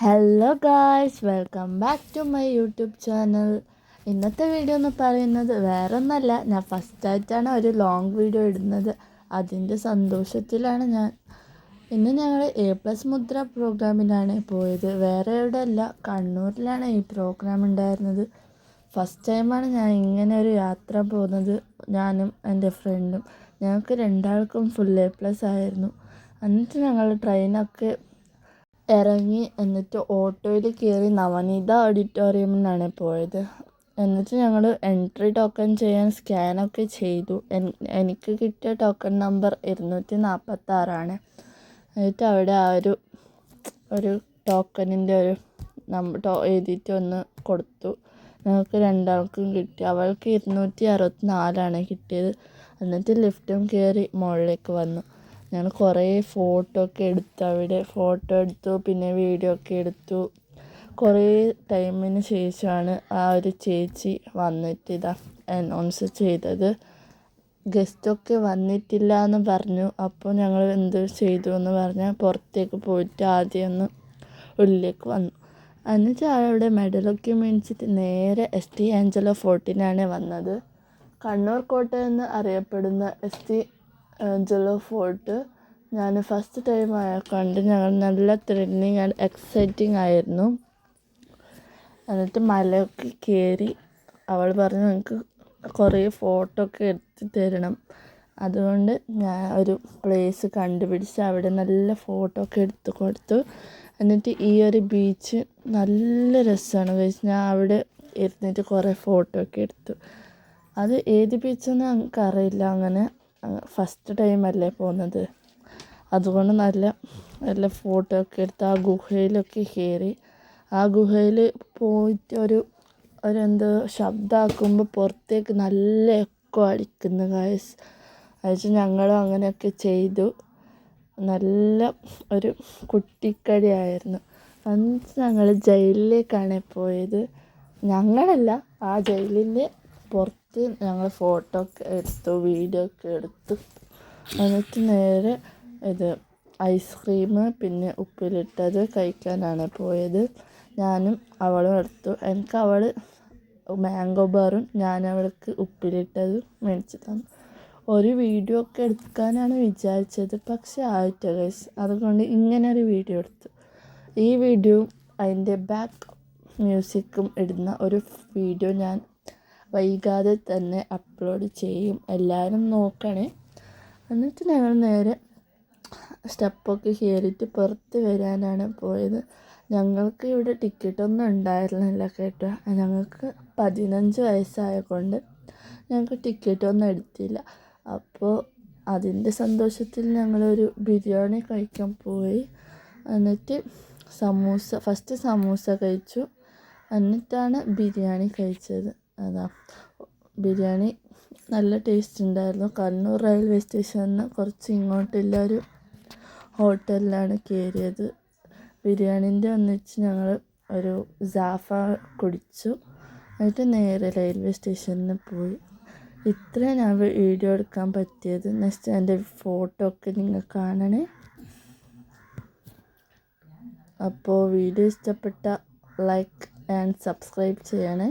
Hello guys, welcome back to my YouTube channel. ഇന്നത്തെ video എന്ന് പറയുന്നത് വേറെ ഒന്നല്ല, ഞാൻ ഫസ്റ്റായിട്ടാണ് ഒരു ലോങ് വീഡിയോ ഇടുന്നത്. അതിൻ്റെ സന്തോഷത്തിലാണ് ഞാൻ. ഇന്ന് ഞങ്ങൾ A+ മുദ്ര പ്രോഗ്രാമിനാണ് പോയത്. വേറെ എവിടെ അല്ല, കണ്ണൂരിലാണ് ഈ പ്രോഗ്രാം ഉണ്ടായിരുന്നത്. ഫസ്റ്റ് ടൈമാണ് ഞാൻ ഇങ്ങനെ ഒരു യാത്ര പോകുന്നത്. ഞാനും എൻ്റെ ഫ്രണ്ടും, ഞങ്ങൾക്ക് രണ്ടാൾക്കും ഫുൾ A+ ആയിരുന്നു. എന്നിട്ട് ഞങ്ങൾ ട്രെയിനൊക്കെ ഇറങ്ങി, എന്നിട്ട് ഓട്ടോയിൽ കയറി നവനീത ഓഡിറ്റോറിയമിലാണ് പോയത്. എന്നിട്ട് ഞങ്ങൾ എൻട്രി ടോക്കൺ ചെയ്യാൻ സ്കാനൊക്കെ ചെയ്തു. എനിക്ക് കിട്ടിയ ടോക്കൺ നമ്പർ 246. എന്നിട്ട് അവിടെ ആ ഒരു ടോക്കണിൻ്റെ ഒരു എഴുതിയിട്ട് ഒന്ന് കൊടുത്തു. ഞങ്ങൾക്ക് രണ്ടാൾക്കും കിട്ടി. അവൾക്ക് 264 കിട്ടിയത്. എന്നിട്ട് ലിഫ്റ്റും കയറി മുകളിലേക്ക് വന്നു. ഞാൻ കുറേ ഫോട്ടോ ഒക്കെ എടുത്തു. അവിടെ ഫോട്ടോ എടുത്തു, പിന്നെ വീഡിയോ ഒക്കെ എടുത്തു. കുറേ ടൈമിന് ശേഷമാണ് ആ ഒരു ചേച്ചി വന്നിട്ട് ഇതാ അനൗൺസ് ചെയ്തത്. ഗസ്റ്റൊക്കെ വന്നിട്ടില്ല എന്ന് പറഞ്ഞു. അപ്പോൾ ഞങ്ങൾ എന്ത് ചെയ്തു എന്ന് പറഞ്ഞാൽ പുറത്തേക്ക് പോയിട്ട് ആദ്യം ഒന്ന് ഉള്ളിലേക്ക് വന്നു. എന്നിട്ട് അവിടെ മെഡലൊക്കെ മേടിച്ചിട്ട് നേരെ ST ആഞ്ചലോ ഫോർട്ടിനാണ് വന്നത്. കണ്ണൂർ കോട്ട എന്ന് അറിയപ്പെടുന്ന ST ആഞ്ചലോ ഫോർട്ട് ഞാൻ ഫസ്റ്റ് ടൈം കണ്ട് ഞങ്ങൾ നല്ല ത്രില്ലിങ് ആൻഡ് എക്സൈറ്റിംഗ് ആയിരുന്നു. എന്നിട്ട് മലയൊക്കെ കയറി. അവൾ പറഞ്ഞു എനിക്ക് കുറേ ഫോട്ടോ ഒക്കെ എടുത്ത് തരണം. അതുകൊണ്ട് ഞാൻ ഒരു പ്ലേസ് കണ്ടുപിടിച്ച് അവിടെ നല്ല ഫോട്ടോ ഒക്കെ എടുത്ത് കൊടുത്തു. എന്നിട്ട് ഈ ഒരു ബീച്ച് നല്ല രസമാണ് ഗയ്സ്. ഞാൻ അവിടെ ഇരുന്നിട്ട് കുറേ ഫോട്ടോ ഒക്കെ എടുത്തു. അത് ഏത് ബീച്ചെന്ന് എനിക്കറിയില്ല. അങ്ങനെ ഫസ്റ്റ് ടൈമല്ലേ പോകുന്നത്, അതുകൊണ്ട് നല്ല ഫോട്ടോ ഒക്കെ എടുത്ത് ആ ഗുഹയിലൊക്കെ കയറി. ആ ഗുഹയിൽ പോയിട്ട് ഒരു എന്തോ ശബ്ദമാക്കുമ്പോൾ പുറത്തേക്ക് നല്ല എക്കോ അടിക്കുന്നു ഗായ്സ്. അത് ഞങ്ങളും അങ്ങനെയൊക്കെ ചെയ്തു. നല്ല ഒരു കുട്ടിക്കടിയായിരുന്നു. എന്നിട്ട് ഞങ്ങൾ ജയിലിലേക്കാണ് പോയത്. ഞങ്ങളല്ല, ആ ജയിലിൻ്റെ പുറത്ത് ഞങ്ങൾ ഫോട്ടോ ഒക്കെ എടുത്തു, വീഡിയോ ഒക്കെ എടുത്തു. എന്നിട്ട് നേരെ ഐസ്ക്രീം പിന്നെ ഉപ്പിലിട്ടത് കഴിക്കാനാണ് പോയത്. ഞാനും അവളും എടുത്തു. എനിക്ക് അവൾ മാംഗോ ബാറും ഞാൻ അവൾക്ക് ഉപ്പിലിട്ടതും മേടിച്ച് തന്നു. ഒരു വീഡിയോ ഒക്കെ എടുക്കാനാണ് വിചാരിച്ചത്, പക്ഷെ ആയിട്ടില്ല ഗൈസ്. അതുകൊണ്ട് ഇങ്ങനെ ഒരു വീഡിയോ എടുത്തു. ഈ വീഡിയോ അതിൻ്റെ ബാക്ക് മ്യൂസിക്കും ഇടുന്ന ഒരു വീഡിയോ ഞാൻ വൈകാതെ തന്നെ അപ്ലോഡ് ചെയ്യും. എല്ലാവരും നോക്കണേ. എന്നിട്ട് ഞങ്ങൾ നേരെ സ്റ്റെപ്പൊക്കെ കയറിയിട്ട് പുറത്ത് വരാനാണ് പോയത്. ഞങ്ങൾക്ക് ഇവിടെ ടിക്കറ്റൊന്നും ഉണ്ടായിരുന്നില്ല കേട്ടോ. ഞങ്ങൾക്ക് 15 വയസ്സായതുകൊണ്ട് ഞങ്ങൾക്ക് ടിക്കറ്റൊന്നും എടുത്തില്ല. അപ്പോൾ അതിൻ്റെ സന്തോഷത്തിൽ ഞങ്ങളൊരു ബിരിയാണി കഴിക്കാൻ പോയി. എന്നിട്ട് ഫസ്റ്റ് സമൂസ കഴിച്ചു, എന്നിട്ടാണ് ബിരിയാണി കഴിച്ചത്. ബിരിയാണി നല്ല ടേസ്റ്റ് ഉണ്ടായിരുന്നു. കണ്ണൂർ റെയിൽവേ സ്റ്റേഷനിൽ നിന്ന് കുറച്ച് ഇങ്ങോട്ടുള്ള ഒരു ഹോട്ടലിലാണ് കയറിയത്. ബിരിയാണീൻ്റെ ഒന്നിച്ച് ഞങ്ങൾ ഒരു സാഫ കുടിച്ചു. എന്നിട്ട് നേരെ റെയിൽവേ സ്റ്റേഷനിൽ പോയി. ഇത്രയും ഞാൻ വീഡിയോ എടുക്കാൻ പറ്റിയത്. നെക്സ്റ്റ് എൻ്റെ ഫോട്ടോ ഒക്കെ നിങ്ങൾ കാണണേ. അപ്പോൾ വീഡിയോ ഇഷ്ടപ്പെട്ട ലൈക്ക് ആൻഡ് സബ്സ്ക്രൈബ് ചെയ്യണേ.